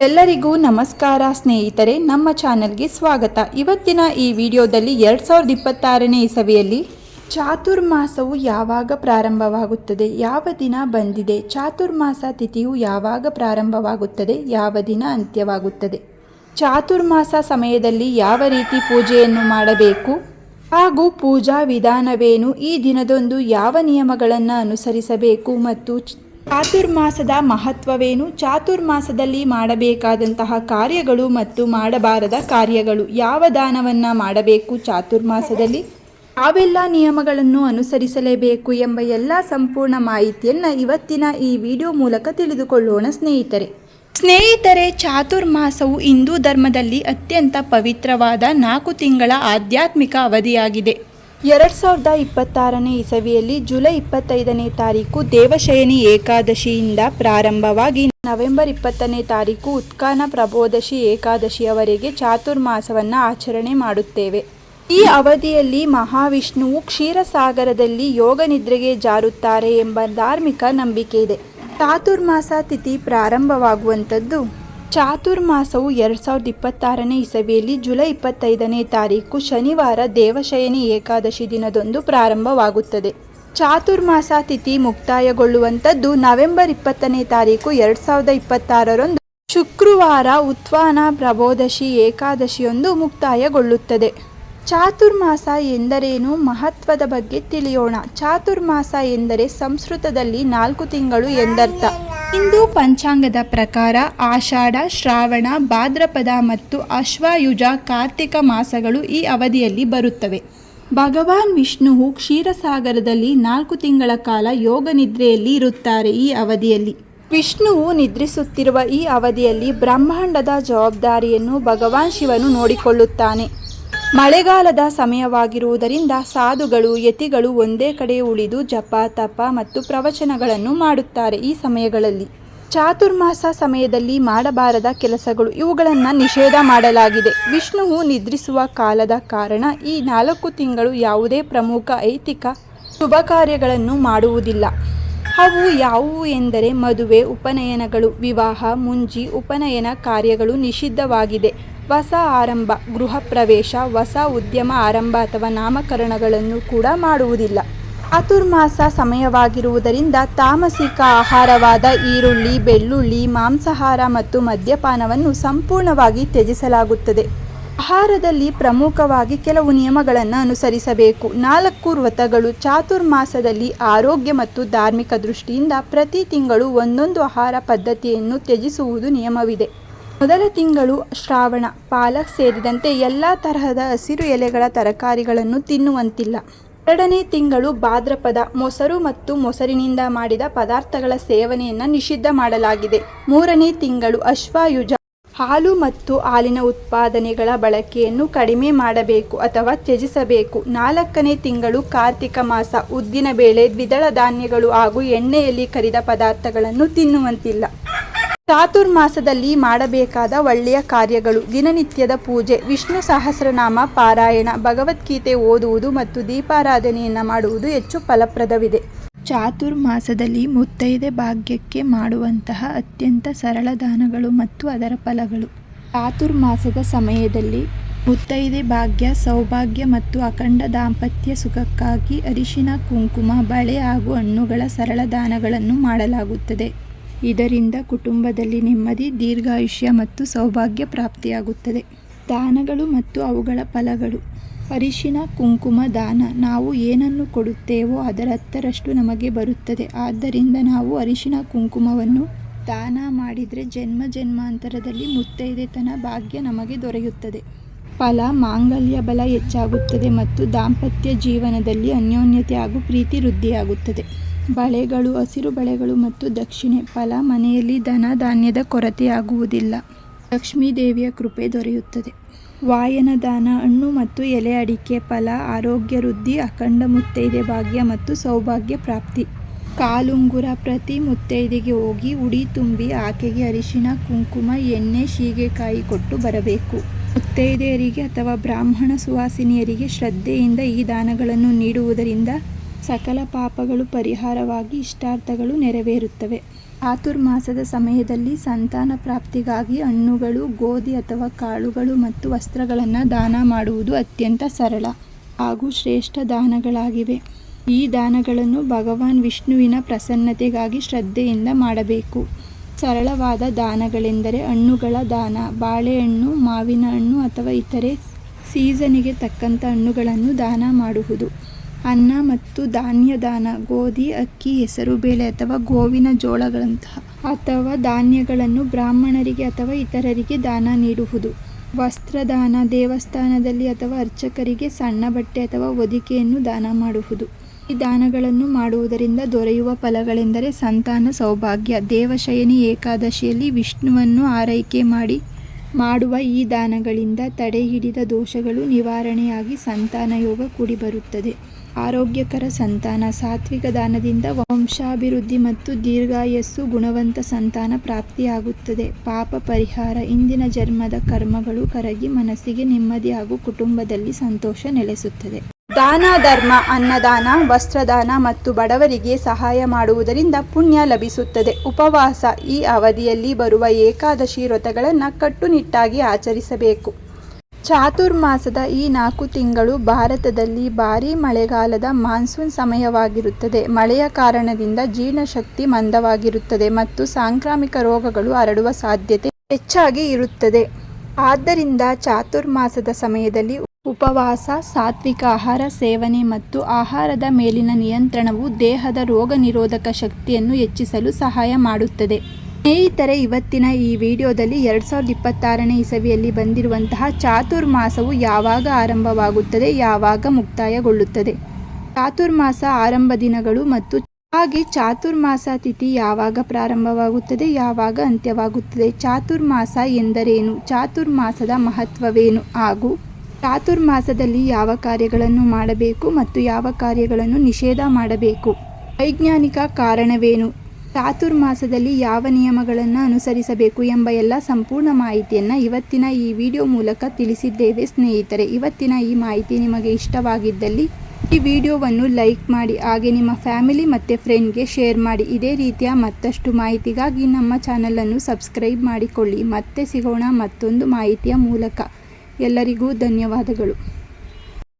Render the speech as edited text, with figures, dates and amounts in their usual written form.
ಎಲ್ಲರಿಗೂ ನಮಸ್ಕಾರ ಸ್ನೇಹಿತರೆ, ನಮ್ಮ ಚಾನೆಲ್ಗೆ ಸ್ವಾಗತ. ಇವತ್ತಿನ ಈ ವಿಡಿಯೋದಲ್ಲಿ 2026ನೇ ಇಸವಿಯಲ್ಲಿ ಚಾತುರ್ಮಾಸವು ಯಾವಾಗ ಪ್ರಾರಂಭವಾಗುತ್ತದೆ, ಯಾವ ದಿನ ಬಂದಿದೆ, ಚಾತುರ್ಮಾಸ ತಿಥಿಯು ಯಾವಾಗ ಪ್ರಾರಂಭವಾಗುತ್ತದೆ, ಯಾವ ದಿನ ಅಂತ್ಯವಾಗುತ್ತದೆ, ಚಾತುರ್ಮಾಸ ಸಮಯದಲ್ಲಿ ಯಾವ ರೀತಿ ಪೂಜೆಯನ್ನು ಮಾಡಬೇಕು ಹಾಗೂ ಪೂಜಾ ವಿಧಾನವೇನು, ಈ ದಿನದಂದು ಯಾವ ನಿಯಮಗಳನ್ನು ಅನುಸರಿಸಬೇಕು ಮತ್ತು ಚಾತುರ್ಮಾಸದ ಮಹತ್ವವೇನು, ಚಾತುರ್ಮಾಸದಲ್ಲಿ ಮಾಡಬೇಕಾದಂತಹ ಕಾರ್ಯಗಳು ಮತ್ತು ಮಾಡಬಾರದ ಕಾರ್ಯಗಳು, ಯಾವ ದಾನವನ್ನು ಮಾಡಬೇಕು ಚಾತುರ್ಮಾಸದಲ್ಲಿ, ಯಾವೆಲ್ಲ ನಿಯಮಗಳನ್ನು ಅನುಸರಿಸಲೇಬೇಕು ಎಂಬ ಎಲ್ಲ ಸಂಪೂರ್ಣ ಮಾಹಿತಿಯನ್ನು ಇವತ್ತಿನ ಈ ವಿಡಿಯೋ ಮೂಲಕ ತಿಳಿದುಕೊಳ್ಳೋಣ ಸ್ನೇಹಿತರೆ. ಚಾತುರ್ಮಾಸವು ಹಿಂದೂ ಧರ್ಮದಲ್ಲಿ ಅತ್ಯಂತ ಪವಿತ್ರವಾದ 4 ತಿಂಗಳ ಆಧ್ಯಾತ್ಮಿಕ ಅವಧಿಯಾಗಿದೆ. 2026ನೇ ಇಸವಿಯಲ್ಲಿ ಜುಲೈ 25ನೇ ತಾರೀಕು ದೇವಶಯನಿ ಏಕಾದಶಿಯಿಂದ ಪ್ರಾರಂಭವಾಗಿ ನವೆಂಬರ್ 20ನೇ ತಾರೀಕು ಉತ್ಕಾನ ಪ್ರಬೋದಶಿ ಏಕಾದಶಿಯವರೆಗೆ ಚಾತುರ್ಮಾಸವನ್ನು ಆಚರಣೆ ಮಾಡುತ್ತೇವೆ. ಈ ಅವಧಿಯಲ್ಲಿ ಮಹಾವಿಷ್ಣುವು ಕ್ಷೀರಸಾಗರದಲ್ಲಿ ಯೋಗ ನಿದ್ರೆಗೆ ಜಾರುತ್ತಾರೆ ಎಂಬ ಧಾರ್ಮಿಕ ನಂಬಿಕೆ ಇದೆ. ಚಾತುರ್ಮಾಸ ತಿಥಿ ಪ್ರಾರಂಭವಾಗುವಂಥದ್ದು ಚಾತುರ್ಮಾಸವು 2026ನೇ ಇಸವಿಯಲ್ಲಿ ಜುಲೈ 25ನೇ ತಾರೀಕು ಶನಿವಾರ ದೇವಶಯನಿ ಏಕಾದಶಿ ದಿನದಂದು ಪ್ರಾರಂಭವಾಗುತ್ತದೆ. ಚಾತುರ್ಮಾಸ ತಿಥಿ ಮುಕ್ತಾಯಗೊಳ್ಳುವಂಥದ್ದು ನವೆಂಬರ್ 20ನೇ ತಾರೀಕು 2026ರಂದು ಶುಕ್ರವಾರ ಉತ್ವಾನ ಪ್ರಬೋದಶಿ ಏಕಾದಶಿಯೊಂದು ಮುಕ್ತಾಯಗೊಳ್ಳುತ್ತದೆ. ಚಾತುರ್ಮಾಸ ಎಂದರೇನು, ಮಹತ್ವದ ಬಗ್ಗೆ ತಿಳಿಯೋಣ. ಚಾತುರ್ಮಾಸ ಎಂದರೆ ಸಂಸ್ಕೃತದಲ್ಲಿ 4 ತಿಂಗಳು ಎಂದರ್ಥ. ಹಿಂದೂ ಪಂಚಾಂಗದ ಪ್ರಕಾರ ಆಷಾಢ, ಶ್ರಾವಣ, ಭಾದ್ರಪದ ಮತ್ತು ಅಶ್ವಯುಜ ಕಾರ್ತಿಕ ಮಾಸಗಳು ಈ ಅವಧಿಯಲ್ಲಿ ಬರುತ್ತವೆ. ಭಗವಾನ್ ವಿಷ್ಣುವು ಕ್ಷೀರಸಾಗರದಲ್ಲಿ 4 ತಿಂಗಳ ಕಾಲ ಯೋಗ ನಿದ್ರೆಯಲ್ಲಿ ಇರುತ್ತಾರೆ. ಈ ಅವಧಿಯಲ್ಲಿ ವಿಷ್ಣುವು ನಿದ್ರಿಸುತ್ತಿರುವ ಈ ಅವಧಿಯಲ್ಲಿ ಬ್ರಹ್ಮಾಂಡದ ಜವಾಬ್ದಾರಿಯನ್ನು ಭಗವಾನ್ ಶಿವನು ನೋಡಿಕೊಳ್ಳುತ್ತಾನೆ. ಮಳೆಗಾಲದ ಸಮಯವಾಗಿರುವುದರಿಂದ ಸಾಧುಗಳು, ಯತಿಗಳು ಒಂದೇ ಕಡೆ ಉಳಿದು ಜಪ, ತಪ ಮತ್ತು ಪ್ರವಚನಗಳನ್ನು ಮಾಡುತ್ತಾರೆ. ಈ ಸಮಯಗಳಲ್ಲಿ ಚಾತುರ್ಮಾಸ ಸಮಯದಲ್ಲಿ ಮಾಡಬಾರದ ಕೆಲಸಗಳು, ಇವುಗಳನ್ನು ನಿಷೇಧ ಮಾಡಲಾಗಿದೆ. ವಿಷ್ಣುವು ನಿದ್ರಿಸುವ ಕಾಲದ ಕಾರಣ ಈ 4 ತಿಂಗಳು ಯಾವುದೇ ಪ್ರಮುಖ ಐತಿಕ ಶುಭ ಕಾರ್ಯಗಳನ್ನು ಮಾಡುವುದಿಲ್ಲ. ಅವು ಯಾವುವು ಎಂದರೆ ಮದುವೆ, ಉಪನಯನಗಳು, ವಿವಾಹ, ಮುಂಜಿ, ಉಪನಯನ ಕಾರ್ಯಗಳು ನಿಷಿದ್ಧವಾಗಿದೆ. ಹೊಸ ಆರಂಭ, ಗೃಹ ಪ್ರವೇಶ, ಹೊಸ ಉದ್ಯಮ ಆರಂಭ ಅಥವಾ ನಾಮಕರಣಗಳನ್ನು ಕೂಡ ಮಾಡುವುದಿಲ್ಲ. ಚಾತುರ್ಮಾಸ ಸಮಯವಾಗಿರುವುದರಿಂದ ತಾಮಸಿಕ ಆಹಾರವಾದ ಈರುಳ್ಳಿ, ಬೆಳ್ಳುಳ್ಳಿ, ಮಾಂಸಾಹಾರ ಮತ್ತು ಮದ್ಯಪಾನವನ್ನು ಸಂಪೂರ್ಣವಾಗಿ ತ್ಯಜಿಸಲಾಗುತ್ತದೆ. ಆಹಾರದಲ್ಲಿ ಪ್ರಮುಖವಾಗಿ ಕೆಲವು ನಿಯಮಗಳನ್ನು ಅನುಸರಿಸಬೇಕು. 4 ವ್ರತಗಳು. ಚಾತುರ್ಮಾಸದಲ್ಲಿ ಆರೋಗ್ಯ ಮತ್ತು ಧಾರ್ಮಿಕ ದೃಷ್ಟಿಯಿಂದ ಪ್ರತಿ ತಿಂಗಳು ಒಂದೊಂದು ಆಹಾರ ಪದ್ಧತಿಯನ್ನು ತ್ಯಜಿಸುವುದು ನಿಯಮವಿದೆ. ಮೊದಲ ತಿಂಗಳು ಶ್ರಾವಣ, ಪಾಲಕ್ ಸೇರಿದಂತೆ ಎಲ್ಲ ತರಹದ ಹಸಿರು ಎಲೆಗಳ ತರಕಾರಿಗಳನ್ನು ತಿನ್ನುವಂತಿಲ್ಲ. 2ನೇ ತಿಂಗಳು ಭಾದ್ರಪದ, ಮೊಸರು ಮತ್ತು ಮೊಸರಿನಿಂದ ಮಾಡಿದ ಪದಾರ್ಥಗಳ ಸೇವನೆಯನ್ನು ನಿಷಿದ್ಧ ಮಾಡಲಾಗಿದೆ. 3ನೇ ತಿಂಗಳು ಅಶ್ವಯುಜ, ಹಾಲು ಮತ್ತು ಹಾಲಿನ ಉತ್ಪಾದನೆಗಳ ಬಳಕೆಯನ್ನು ಕಡಿಮೆ ಮಾಡಬೇಕು ಅಥವಾ ತ್ಯಜಿಸಬೇಕು. 4ನೇ ತಿಂಗಳು ಕಾರ್ತಿಕ ಮಾಸ, ಉದ್ದಿನ ಬೇಳೆ, ದ್ವಿದಳ ಧಾನ್ಯಗಳು ಹಾಗೂ ಎಣ್ಣೆಯಲ್ಲಿ ಕರಿದ ಪದಾರ್ಥಗಳನ್ನು ತಿನ್ನುವಂತಿಲ್ಲ. ಚಾತುರ್ಮಾಸದಲ್ಲಿ ಮಾಡಬೇಕಾದ ಒಳ್ಳೆಯ ಕಾರ್ಯಗಳು: ದಿನನಿತ್ಯದ ಪೂಜೆ, ವಿಷ್ಣು ಸಹಸ್ರನಾಮ ಪಾರಾಯಣ, ಭಗವದ್ಗೀತೆ ಓದುವುದು ಮತ್ತು ದೀಪಾರಾಧನೆಯನ್ನು ಮಾಡುವುದು ಹೆಚ್ಚು ಫಲಪ್ರದವಿದೆ. ಚಾತುರ್ಮಾಸದಲ್ಲಿ ಮುತ್ತೈದೆ ಭಾಗ್ಯಕ್ಕೆ ಮಾಡುವಂತಹ ಅತ್ಯಂತ ಸರಳ ದಾನಗಳು ಮತ್ತು ಅದರ ಫಲಗಳು. ಚಾತುರ್ಮಾಸದ ಸಮಯದಲ್ಲಿ ಮುತ್ತೈದೆ ಭಾಗ್ಯ, ಸೌಭಾಗ್ಯ ಮತ್ತು ಅಖಂಡ ದಾಂಪತ್ಯ ಸುಖಕ್ಕಾಗಿ ಅರಿಶಿನ, ಕುಂಕುಮ, ಬಳೆ ಹಾಗೂ ಹಣ್ಣುಗಳ ಸರಳ ದಾನಗಳನ್ನು ಮಾಡಲಾಗುತ್ತದೆ. ಇದರಿಂದ ಕುಟುಂಬದಲ್ಲಿ ನೆಮ್ಮದಿ, ದೀರ್ಘಾಯುಷ್ಯ ಮತ್ತು ಸೌಭಾಗ್ಯ ಪ್ರಾಪ್ತಿಯಾಗುತ್ತದೆ. ದಾನಗಳು ಮತ್ತು ಅವುಗಳ ಫಲಗಳು. ಅರಿಶಿನ ಕುಂಕುಮ ದಾನ. ನಾವು ಏನನ್ನು ಕೊಡುತ್ತೇವೋ ಅದರ 10ರಷ್ಟು ನಮಗೆ ಬರುತ್ತದೆ. ಆದ್ದರಿಂದ ನಾವು ಅರಿಶಿನ ಕುಂಕುಮವನ್ನು ದಾನ ಮಾಡಿದರೆ ಜನ್ಮ ಜನ್ಮಾಂತರದಲ್ಲಿ ಮುತ್ತೈದೆತನ ಭಾಗ್ಯ ನಮಗೆ ದೊರೆಯುತ್ತದೆ. ಫಲ: ಮಾಂಗಲ್ಯ ಬಲ ಹೆಚ್ಚಾಗುತ್ತದೆ ಮತ್ತು ದಾಂಪತ್ಯ ಜೀವನದಲ್ಲಿ ಅನ್ಯೋನ್ಯತೆ ಹಾಗೂ ಪ್ರೀತಿ ವೃದ್ಧಿಯಾಗುತ್ತದೆ. ಬಳೆಗಳು, ಹಸಿರು ಬಳೆಗಳು ಮತ್ತು ದಕ್ಷಿಣೆ. ಫಲ: ಮನೆಯಲ್ಲಿ ಧನ ಧಾನ್ಯದ ಕೊರತೆಯಾಗುವುದಿಲ್ಲ. ಲಕ್ಷ್ಮೀ ದೇವಿಯ ಕೃಪೆ ದೊರೆಯುತ್ತದೆ. ವಾಯನ ದಾನ, ಹಣ್ಣು ಮತ್ತು ಎಲೆ ಅಡಿಕೆ. ಫಲ: ಆರೋಗ್ಯ ವೃದ್ಧಿ, ಅಖಂಡ ಮುತ್ತೈದೆ ಭಾಗ್ಯ ಮತ್ತು ಸೌಭಾಗ್ಯ ಪ್ರಾಪ್ತಿ. ಕಾಲುಂಗುರ: ಪ್ರತಿ ಮುತ್ತೈದೆಗೆ ಹೋಗಿ ಉಡಿ ತುಂಬಿ ಆಕೆಗೆ ಅರಿಶಿನ, ಕುಂಕುಮ, ಎಣ್ಣೆ, ಶೀಗೆಕಾಯಿ ಕೊಟ್ಟು ಬರಬೇಕು. ಮುತ್ತೈದೆಯರಿಗೆ ಅಥವಾ ಬ್ರಾಹ್ಮಣ ಸುವಾಸಿನಿಯರಿಗೆ ಶ್ರದ್ಧೆಯಿಂದ ಈ ದಾನಗಳನ್ನು ನೀಡುವುದರಿಂದ ಸಕಲ ಪಾಪಗಳು ಪರಿಹಾರವಾಗಿ ಇಷ್ಟಾರ್ಥಗಳು ನೆರವೇರುತ್ತವೆ. ಚಾತುರ್ಮಾಸದ ಸಮಯದಲ್ಲಿ ಸಂತಾನ ಪ್ರಾಪ್ತಿಗಾಗಿ ಹಣ್ಣುಗಳು, ಗೋಧಿ ಅಥವಾ ಕಾಳುಗಳು ಮತ್ತು ವಸ್ತ್ರಗಳನ್ನು ದಾನ ಮಾಡುವುದು ಅತ್ಯಂತ ಸರಳ ಹಾಗೂ ಶ್ರೇಷ್ಠ ದಾನಗಳಾಗಿವೆ. ಈ ದಾನಗಳನ್ನು ಭಗವಾನ್ ವಿಷ್ಣುವಿನ ಪ್ರಸನ್ನತೆಗಾಗಿ ಶ್ರದ್ಧೆಯಿಂದ ಮಾಡಬೇಕು. ಸರಳವಾದ ದಾನಗಳೆಂದರೆ ಹಣ್ಣುಗಳ ದಾನ, ಬಾಳೆಹಣ್ಣು, ಮಾವಿನ ಹಣ್ಣು ಅಥವಾ ಇತರೆ ಸೀಸನಿಗೆ ತಕ್ಕಂಥ ಹಣ್ಣುಗಳನ್ನು ದಾನ ಮಾಡುವುದು. ಅನ್ನ ಮತ್ತು ಧಾನ್ಯ ದಾನ, ಗೋಧಿ, ಅಕ್ಕಿ, ಹೆಸರುಬೇಳೆ ಅಥವಾ ಗೋವಿನ ಜೋಳಗಳಂತಹ ಅಥವಾ ಧಾನ್ಯಗಳನ್ನು ಬ್ರಾಹ್ಮಣರಿಗೆ ಅಥವಾ ಇತರರಿಗೆ ದಾನ ನೀಡುವುದು. ವಸ್ತ್ರದಾನ, ದೇವಸ್ಥಾನದಲ್ಲಿ ಅಥವಾ ಅರ್ಚಕರಿಗೆ ಸಣ್ಣ ಬಟ್ಟೆ ಅಥವಾ ಹೊದಿಕೆಯನ್ನು ದಾನ ಮಾಡುವುದು. ಈ ದಾನಗಳನ್ನು ಮಾಡುವುದರಿಂದ ದೊರೆಯುವ ಫಲಗಳೆಂದರೆ ಸಂತಾನ ಸೌಭಾಗ್ಯ. ದೇವಶಯನಿ ಏಕಾದಶಿಯಲ್ಲಿ ವಿಷ್ಣುವನ್ನು ಆರೈಕೆ ಮಾಡುವ ಈ ದಾನಗಳಿಂದ ತಡೆಹಿಡಿದ ದೋಷಗಳು ನಿವಾರಣೆಯಾಗಿ ಸಂತಾನ ಯೋಗ ಕೂಡಿ ಬರುತ್ತದೆ. ಆರೋಗ್ಯಕರ ಸಂತಾನ, ಸಾತ್ವಿಕ ದಾನದಿಂದ ವಂಶಾಭಿವೃದ್ಧಿ ಮತ್ತು ದೀರ್ಘಾಯಸ್ಸು, ಗುಣವಂತ ಸಂತಾನ ಪ್ರಾಪ್ತಿಯಾಗುತ್ತದೆ. ಪಾಪ ಪರಿಹಾರ, ಇಂದಿನ ಜನ್ಮದ ಕರ್ಮಗಳು ಕರಗಿ ಮನಸ್ಸಿಗೆ ನೆಮ್ಮದಿ ಹಾಗೂ ಕುಟುಂಬದಲ್ಲಿ ಸಂತೋಷ ನೆಲೆಸುತ್ತದೆ. ದಾನ ಧರ್ಮ, ಅನ್ನದಾನ, ವಸ್ತ್ರದಾನ ಮತ್ತು ಬಡವರಿಗೆ ಸಹಾಯ ಮಾಡುವುದರಿಂದ ಪುಣ್ಯ ಲಭಿಸುತ್ತದೆ. ಉಪವಾಸ, ಈ ಅವಧಿಯಲ್ಲಿ ಬರುವ ಏಕಾದಶಿ ವ್ರತಗಳನ್ನು ಕಟ್ಟುನಿಟ್ಟಾಗಿ ಆಚರಿಸಬೇಕು. ಚಾತುರ್ಮಾಸದ ಈ 4 ತಿಂಗಳು ಭಾರತದಲ್ಲಿ ಭಾರೀ ಮಳೆಗಾಲದ ಮಾನ್ಸೂನ್ ಸಮಯವಾಗಿರುತ್ತದೆ. ಮಳೆಯ ಕಾರಣದಿಂದ ಜೀರ್ಣಶಕ್ತಿ ಮಂದವಾಗಿರುತ್ತದೆ ಮತ್ತು ಸಾಂಕ್ರಾಮಿಕ ರೋಗಗಳು ಹರಡುವ ಸಾಧ್ಯತೆ ಹೆಚ್ಚಾಗಿ ಇರುತ್ತದೆ. ಆದ್ದರಿಂದ ಚಾತುರ್ಮಾಸದ ಸಮಯದಲ್ಲಿ ಉಪವಾಸ, ಸಾತ್ವಿಕ ಆಹಾರ ಸೇವನೆ ಮತ್ತು ಆಹಾರದ ಮೇಲಿನ ನಿಯಂತ್ರಣವು ದೇಹದ ರೋಗ ನಿರೋಧಕ ಶಕ್ತಿಯನ್ನು ಹೆಚ್ಚಿಸಲು ಸಹಾಯ ಮಾಡುತ್ತದೆ. ಸ್ನೇಹಿತರೆ, ಇವತ್ತಿನ ಈ ವಿಡಿಯೋದಲ್ಲಿ 2026ನೇ ಇಸವಿಯಲ್ಲಿ ಬಂದಿರುವಂತಹ ಚಾತುರ್ಮಾಸವು ಯಾವಾಗ ಆರಂಭವಾಗುತ್ತದೆ, ಯಾವಾಗ ಮುಕ್ತಾಯಗೊಳ್ಳುತ್ತದೆ, ಚಾತುರ್ಮಾಸ ಆರಂಭ ದಿನಗಳು ಮತ್ತು ಹಾಗೆ ಚಾತುರ್ಮಾಸ ತಿಥಿ ಯಾವಾಗ ಪ್ರಾರಂಭವಾಗುತ್ತದೆ, ಯಾವಾಗ ಅಂತ್ಯವಾಗುತ್ತದೆ, ಚಾತುರ್ಮಾಸ ಎಂದರೇನು, ಚಾತುರ್ಮಾಸದ ಮಹತ್ವವೇನು ಹಾಗೂ ಚಾತುರ್ಮಾಸದಲ್ಲಿ ಯಾವ ಕಾರ್ಯಗಳನ್ನು ಮಾಡಬೇಕು ಮತ್ತು ಯಾವ ಕಾರ್ಯಗಳನ್ನು ನಿಷೇಧ ಮಾಡಬೇಕು, ವೈಜ್ಞಾನಿಕ ಕಾರಣವೇನು, ಚಾತುರ್ಮಾಸದಲ್ಲಿ ಯಾವ ನಿಯಮಗಳನ್ನು ಅನುಸರಿಸಬೇಕು ಎಂಬ ಎಲ್ಲ ಸಂಪೂರ್ಣ ಮಾಹಿತಿಯನ್ನು ಇವತ್ತಿನ ಈ ವಿಡಿಯೋ ಮೂಲಕ ತಿಳಿಸಿದ್ದೇವೆ. ಸ್ನೇಹಿತರೆ, ಇವತ್ತಿನ ಈ ಮಾಹಿತಿ ನಿಮಗೆ ಇಷ್ಟವಾಗಿದ್ದಲ್ಲಿ ಈ ವಿಡಿಯೋವನ್ನು ಲೈಕ್ ಮಾಡಿ, ಹಾಗೆ ನಿಮ್ಮ ಫ್ಯಾಮಿಲಿ ಮತ್ತು ಫ್ರೆಂಡ್ಗೆ ಶೇರ್ ಮಾಡಿ. ಇದೇ ರೀತಿಯ ಮತ್ತಷ್ಟು ಮಾಹಿತಿಗಾಗಿ ನಮ್ಮ ಚಾನಲನ್ನು ಸಬ್ಸ್ಕ್ರೈಬ್ ಮಾಡಿಕೊಳ್ಳಿ. ಮತ್ತೆ ಸಿಗೋಣ ಮತ್ತೊಂದು ಮಾಹಿತಿಯ ಮೂಲಕ. ಎಲ್ಲರಿಗೂ ಧನ್ಯವಾದಗಳು.